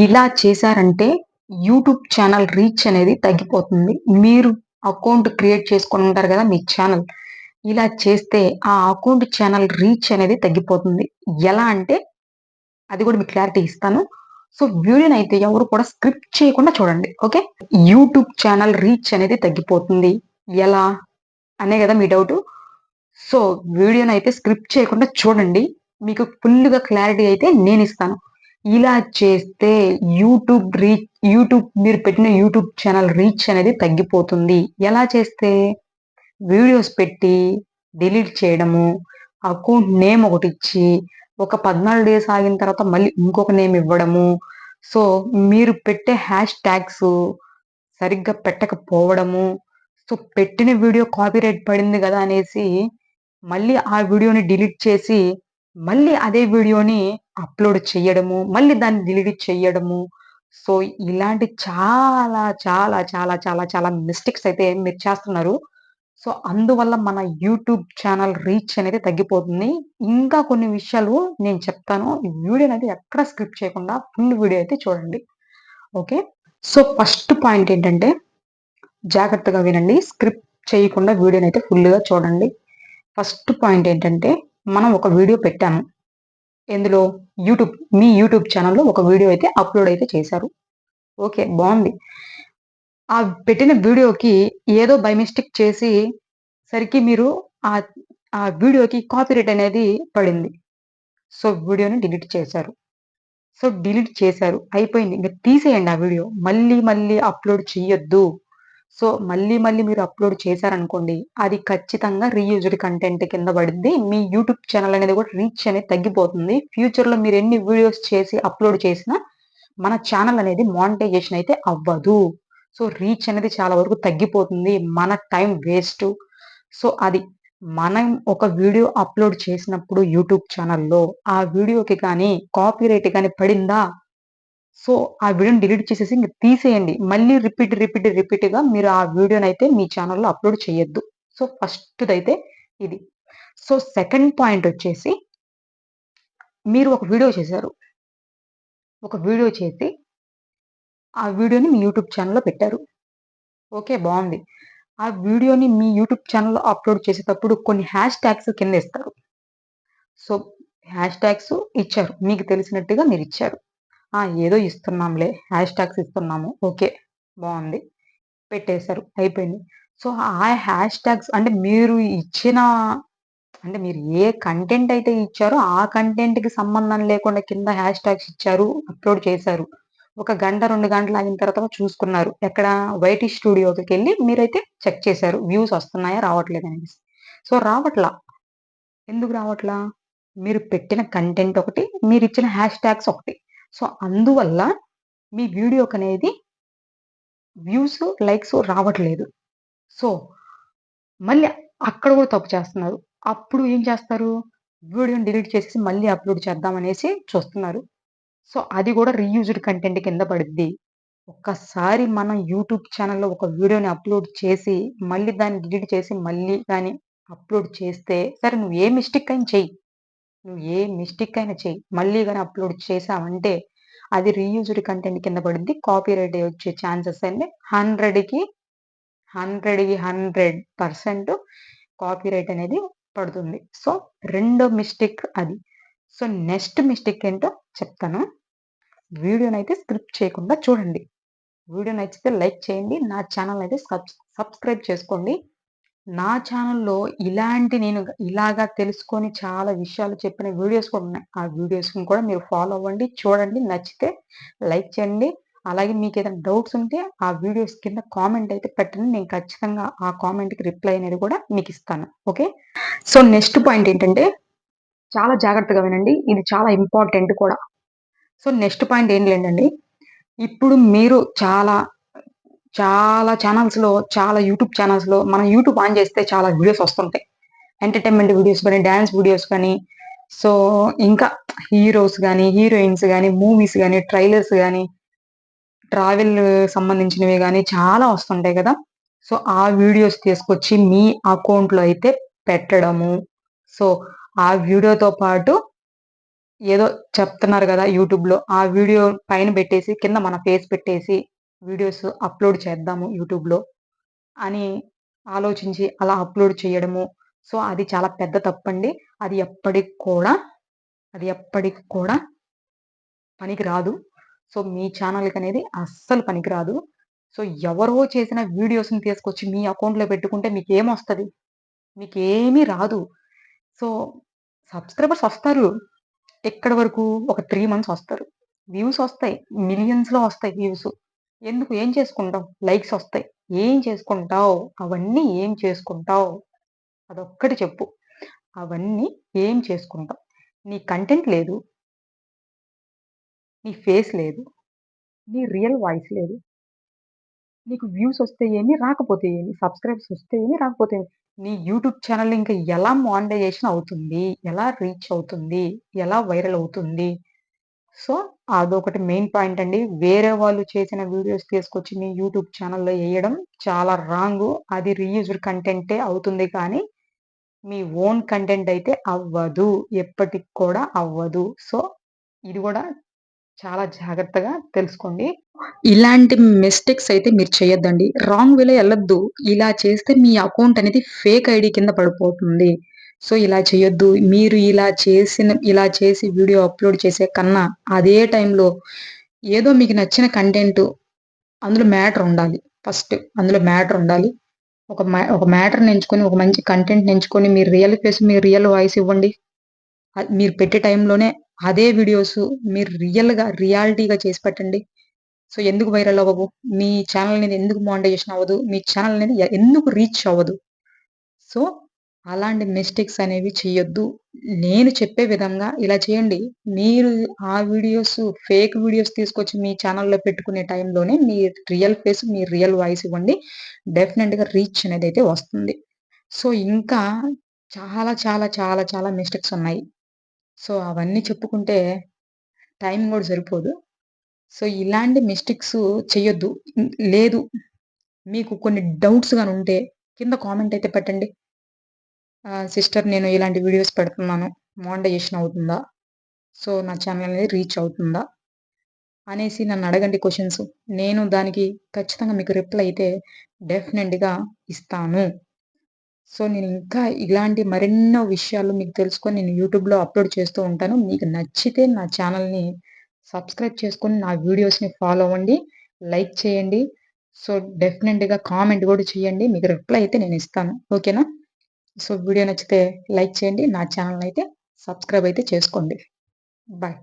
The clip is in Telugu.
ఇలా చేశారంటే యూట్యూబ్ ఛానల్ రీచ్ అనేది తగ్గిపోతుంది. మీరు అకౌంట్ క్రియేట్ చేసుకొని ఉంటారు గదా! మీ ఛానల్. ఇలా చేస్తే ఆ అకౌంట్ ఛానల్ రీచ్ అనేది తగ్గిపోతుంది. ఎలా అంటే అది గూడా మీకు క్లారిటీ ఇస్తాను. సో, వీడియోనైతే ఎవరు కూడా స్క్రిప్ట్ చేయకుండా చూడండి. ఓకే. యూట్యూబ్ ఛానల్ రీచ్ అనేది తగ్గిపోతుంది. ఎలా? అనే గదా మీ డౌటు. సో, వీడియోనైతే స్క్రిప్ట్ చేయకుండా చూడండి. మీకు ఫుల్లుగా క్లారిటీ అయితే నేనిస్తాను. ఇలా చేస్తే యూట్యూబ్ మీరు పెట్టిన యూట్యూబ్ ఛానల్ రీచ్ అనేది తగ్గిపోతుంది. ఎలా చేస్తే? వీడియోస్ పెట్టి డిలీట్ చేయడము, అకౌంట్ నేమ్ ఒకటిచ్చి, ఒక 14 డేస్ ఆగిన తర్వాత మళ్ళీ ఇంకొక నేమ్ ఇవ్వడము. సో, మీరు పెట్టే హ్యాష్ ట్యాగ్సు సరిగ్గా పెట్టకపోవడము. సో, పెట్టిన వీడియో కాపీరైట్ పడింది గదా! అనేసి మళ్ళీ ఆ వీడియోని డిలీట్ చేసి, మళ్ళీ అదే వీడియోని అప్‌లోడ్ చెయ్యడము, మళ్ళీ దాన్ని డిలీట్ చెయ్యడము. సో, ఇలాంటి చాలా, చాలా, చాలా, చాలా, చాలా మిస్టేక్స్ అయితే మీరు చేస్తున్నారు. సో, అందువల్ల మన యూట్యూబ్ ఛానల్ రీచ్ అనేది తగ్గిపోతుంది. ఇంకా కొన్ని విషయాలు నేను చెప్తాను. ఈ వీడియోనైతే ఎక్కడ స్కిప్ చేయకుండా ఫుల్ వీడియో అయితే చూడండి. ఓకే. సో, ఫస్ట్ పాయింట్ ఏంటంటే జాగ్రత్తగా వినండి. స్క్రిప్ట్ చేయకుండా వీడియోనైతే ఫుల్‌గా చూడండి. ఫస్ట్ పాయింట్ ఏంటంటే, మనం ఒక వీడియో పెట్టాము. ఎందులో? మీ యూట్యూబ్ ఛానెల్‌లో ఒక వీడియో అయితే అప్‌లోడ్ అయితే చేశారు. ఓకే. బావుంది. ఆ పెట్టిన వీడియోకి ఏదో బై మిస్టేక్ చేసి సరికి మీరు ఆహ్, ఆ వీడియోకి కాపీరైట్ అనేది పడింది. సో, వీడియోని డిలీట్ చేశారు. సో, డిలీట్ చేశారు. అయిపోయింది. ఇంక తీసేయండి ఆ వీడియో. మళ్ళీ అప్‌లోడ్ చెయ్యొద్దు. సో, మళ్ళీ మీరు అప్‌లోడ్ చేశారనుకోండి, అది ఖచ్చితంగా రీయూజ్డ్ కంటెంట్ కింద పడిద్ది. మీ యూట్యూబ్ ఛానెల్ అనేది కూడా రీచ్ అనేది తగ్గిపోతుంది. ఫ్యూచర్‌లో మీరు ఎన్ని వీడియోస్ చేసి అప్‌లోడ్ చేసినా, మన ఛానెల్ అనేది మానిటైజేషన్ అయితే అవ్వదు. సో, రీచ్ అనేది చాలా వరకు తగ్గిపోతుంది. మన టైం వేస్టు. సో, అది. మనం ఒక వీడియో అప్‌లోడ్ చేసినప్పుడు యూట్యూబ్ ఛానెల్‌లో, ఆ వీడియోకి కానీ కాపీరైట్ గాని పడిందా, సో, ఆ వీడియోని డిలీట్ చేసేసి ఇంక తీసేయండి. మళ్ళీ రిపీట్‌గా మీరు ఆ వీడియోనైతే మీ ఛానెల్‌లో అప్‌లోడ్ చేయొద్దు. సో, ఫస్ట్‌దైతే ఇది. సో, సెకండ్ పాయింటొచ్చేసి మీరు ఒక వీడియో చేశారు. ఒక వీడియో చేసి, ఆ వీడియోని మీ యూట్యూబ్ ఛానెల్‌లో పెట్టారు. ఓకే. బావుంది. ఆ వీడియోని మీ యూట్యూబ్ ఛానెల్‌లో అప్‌లోడ్ చేసేటప్పుడు కొన్ని హ్యాష్ ట్యాగ్స్ కింద ఇస్తారు. సో, హ్యాష్ ట్యాగ్స్ ఇచ్చారు. మీకు తెలిసినట్టుగా మీరిచ్చారు. ఆ! ఏదో ఇస్తున్నాంలే. హ్యాష్ ట్యాగ్స్ ఇస్తున్నాము. ఓకే. బావుంది. పెట్టేశారు. అయిపోయింది. సో, ఆ హ్యాష్ ట్యాగ్స్ అంటే మీరు ఏ కంటెంట్ అయితే ఇచ్చారో, ఆ కంటెంట్‌కి సంబంధం లేకుండా కింద హ్యాష్ ట్యాగ్స్ ఇచ్చారు. అప్‌లోడ్ చేశారు. ఒక గంట, 2 గంటలు ఆగిన తర్వాత చూసుకున్నారు. ఎక్కడ వైటీ స్టూడియో‌కెళ్ళి మీరైతే చెక్ చేశారు. వ్యూస్ వస్తున్నాయా? రావట్లేదా అనేసి. సో, రావట్లా. ఎందుకు రావట్లా? మీరు పెట్టిన కంటెంట్ ఒకటి, మీరిచ్చిన హ్యాష్ ట్యాగ్స్ ఒకటి. సో, అందువల్ల మీ వీడియోకనేది వ్యూస్, లైక్స్ రావట్లేదు. సో, మళ్ళీ అక్కడ గూడా తప్పు చేస్తున్నారు. అప్పుడు ఏం చేస్తారు? వీడియోని డిలీట్ చేసేసి మళ్ళీ అప్‌లోడ్ చేద్దామనేసి చూస్తున్నారు. సో, అది గూడా రీయూజ్డ్ కంటెంట్ కింద పడిద్ది. ఒక్కసారి మనం యూట్యూబ్ ఛానెల్‌లో ఒక వీడియోని అప్‌లోడ్ చేసి, మళ్ళీ దాన్ని డిలీట్ చేసి, మళ్ళీ దాన్ని అప్‌లోడ్ చేస్తే సరే నువ్వు ఏ మిస్టేక్ అయినా చెయ్యి. నువ్వు ఏ మిస్టేక్ అయినా చెయ్యి. మళ్ళీ గాని అప్‌లోడ్ చేశావంటే, అది రీయూజ్డ్ కంటెంట్ కింద పడిద్ది. కాపీరైట్ వచ్చే ఛాన్సెస్ అన్ని 100కి 100% కాపీరైట్ అనేది పడుతుంది. సో, రెండో మిస్టేక్ అది. సో, నెక్స్ట్ మిస్టేక్ ఏంటో చెప్తాను. వీడియోనైతే స్క్రిప్ట్ చేయకుండా చూడండి. వీడియో నచ్చితే లైక్ చేయండి. నా ఛానెల్‌నైతే సబ్స్క్రైబ్ చేసుకోండి. నా ఛానెల్‌లో ఇలాగా తెలుసుకొని చాలా విషయాలు చెప్పిన వీడియోస్ కూడా ఉన్నాయి. ఆ వీడియోస్‌ని కూడా మీరు ఫాలో అవ్వండి, చూడండి. నచ్చితే లైక్ చేయండి. అలాగే మీకేదైనా డౌట్స్ ఉంటే ఆ వీడియోస్ కింద కామెంట్ అయితే పెట్టండి. నేను ఖచ్చితంగా ఆ కామెంట్‌కి రిప్లై అనేది కూడా మీకిస్తాను. ఓకే. సో, నెక్స్ట్ పాయింట్ ఏంటంటే చాలా జాగ్రత్తగా వినండి. ఇది చాలా ఇంపార్టెంట్ కూడా. సో, నెక్స్ట్ పాయింట్ ఏం లేదండి. ఇప్పుడు మీరు చాలా యూట్యూబ్ ఛానెల్స్‌లో మనం యూట్యూబ్ ఆన్ చేస్తే చాలా వీడియోస్ వస్తుంటాయి. ఎంటర్‌టైన్‌మెంట్ వీడియోస్ గాని, డాన్స్ వీడియోస్ గాని, సో, ఇంకా హీరోస్ గాని, హీరోయిన్స్ గాని, మూవీస్ గాని, ట్రైలర్స్ గాని, ట్రావెల్ సంబంధించినవి గాని చాలా వస్తుంటాయి గదా! సో, ఆ వీడియోస్ తీసుకొచ్చి మీ అకౌంట్‌లో అయితే పెట్టడము. సో, ఆ వీడియోతో పాటు ఏదో చెప్తున్నారు గదా! యూట్యూబ్‌లో ఆ వీడియో పైన పెట్టేసి, కింద మన ఫేస్ పెట్టేసి వీడియోస్ అప్‌లోడ్ చేద్దాము యూట్యూబ్‌లో అని ఆలోచించి అలా అప్‌లోడ్ చేయడము. సో, అది చాలా పెద్ద తప్పండి. అది ఎప్పటికి కూడా, అది ఎప్పటికి కూడా పనికి రాదు. సో, మీ ఛానల్‌కనేది అస్సలు పనికిరాదు. సో, ఎవరో చేసిన వీడియోస్‌ని తీసుకొచ్చి మీ అకౌంట్‌లో పెట్టుకుంటే మీకేమొస్తది? మీకేమీ రాదు. సో, సబ్‌స్క్రైబర్స్ వస్తారు. ఎక్కడి వరకు ఒక 3 మంత్స్ వస్తారు. వ్యూస్ ఒస్తాయి. మిలియన్స్‌లో ఒస్తాయి వ్యూస్. ఎందుకు? ఏం చేసుకుంటావు? లైక్స్ ఒస్తాయి. ఏం చేసుకుంటావు? అవన్నీ ఏం చేసుకుంటావు? అదొక్కటి చెప్పు. అవన్నీ ఏం చేసుకుంటావు? నీ కంటెంట్ లేదు. నీ ఫేస్ లేదు. నీ రియల్ వాయిస్ లేదు. నీకు వ్యూస్ ఒస్తే ఏమి? రాకపోతే ఏమి? సబ్‌స్క్రైబర్స్ ఒస్తే ఏమి? రాకపోతే ఏమి? నీ యూట్యూబ్ ఛానెల్ ఇంకా ఎలా మానిటైజేషన్ అవుతుంది? ఎలా రీచ్ అవుతుంది? ఎలా వైరల్ అవుతుంది? సో, అదొకటి మెయిన్ పాయింట్ అండి. వేరే వాళ్ళు చేసిన వీడియోస్ తీసుకొచ్చి మీ యూట్యూబ్ ఛానెల్‌లో ఎయడం చాలా రాంగు. అది రీయూజ్డ్ కంటెంటే అవుతుంది కానీ, మీ ఓన్ కంటెంట్ అయితే అవ్వదు. ఎప్పటికి కూడా అవ్వదు. సో, ఇది గూడా చాలా జాగ్రత్తగా తెలుసుకోండి. ఇలాంటి మిస్టేక్స్ అయితే మీరు చేయొద్దండి. రాంగ్ వేలో ఎళ్ళొద్దు. ఇలా చేస్తే మీ అకౌంట్ అనేది ఫేక్ ఐడీ కింద పడిపోతుంది. సో, ఇలా చేయొద్దు. మీరు ఇలా చేసి వీడియో అప్‌లోడ్ చేసే కన్నా, అదే టైంలో ఏదో మీకు నచ్చిన కంటెంట్ అందులో మ్యాటర్ ఉండాలి. ఫస్ట్ అందులో మ్యాటర్ ఉండాలి. ఒక మ్యాటర్‌ని ఎంచుకొని, ఒక మంచి కంటెంట్‌ని ఎంచుకొని, మీ రియల్ ఫేస్, మీ రియల్ వాయిస్ ఇవ్వండి. మీరు పెట్టే టైంలోనే అదే వీడియోస్ మీరు రియాలిటీగా చేసి పెట్టండి. సో, ఎందుకు వైరల్ అవ్వవు? మీ ఛానెల్ అనేది ఎందుకు మానిటైజేషన్ అవ్వదు? మీ ఛానెల్ అనేది ఎందుకు రీచ్ అవ్వదు? సో, అలాంటి మిస్టేక్స్ అనేవి చేయొద్దు. నేను చెప్పే విధంగా ఇలా చేయండి. మీరు ఆ వీడియోస్ ఫేక్ వీడియోస్ తీసుకొచ్చి మీ ఛానెల్‌లో పెట్టుకునే టైంలోనే మీ రియల్ ఫేస్, మీ రియల్ వాయిస్ ఇవ్వండి. డెఫినిట్‌గా రీచ్ అనేదైతే వస్తుంది. సో, ఇంకా చాలా చాలా చాలా చాలా మిస్టేక్స్ ఉన్నాయి. సో, అవన్నీ చెప్పుకుంటే టైం గూడా సరిపోదు. సో, ఇలాంటి మిస్టేక్స్ చెయ్యొద్దు. లేదు మీకు కొన్ని డౌట్స్ గాని ఉంటే కింద కామెంట్ అయితే పెట్టండి. సిస్టర్ నేను ఇలాంటి వీడియోస్ పెడుతున్నాను. మానిటైజేషన్ అవుతుందా? సో, నా ఛానెల్ అనేది రీచ్ అవుతుందా? అనేసి నన్నడగండి క్వెషన్స్. నేను దానికి ఖచ్చితంగా మీకు రిప్లై అయితే డెఫినెట్‌గా ఇస్తాను. సో, నేనింకా ఇలాంటి మరెన్నో విషయాలు మీకు తెలుసుకొని నేను యూట్యూబ్‌లో అప్‌లోడ్ చేస్తూ ఉంటాను. మీకు నచ్చితే నా ఛానెల్‌ని సబ్స్క్రైబ్ చేసుకొని నా వీడియోస్‌ని ఫాలో అవ్వండి. లైక్ చేయండి. సో, డెఫినెట్‌గా కామెంట్ గూడా చేయండి. మీకు రిప్లై అయితే నేనిస్తాను. ఓకేనా? సో, వీడియో నచ్చితే లైక్ చేయండి. నా ఛానెల్‌నయితే సబ్స్క్రైబ్ అయితే చేసుకోండి. బాయ్.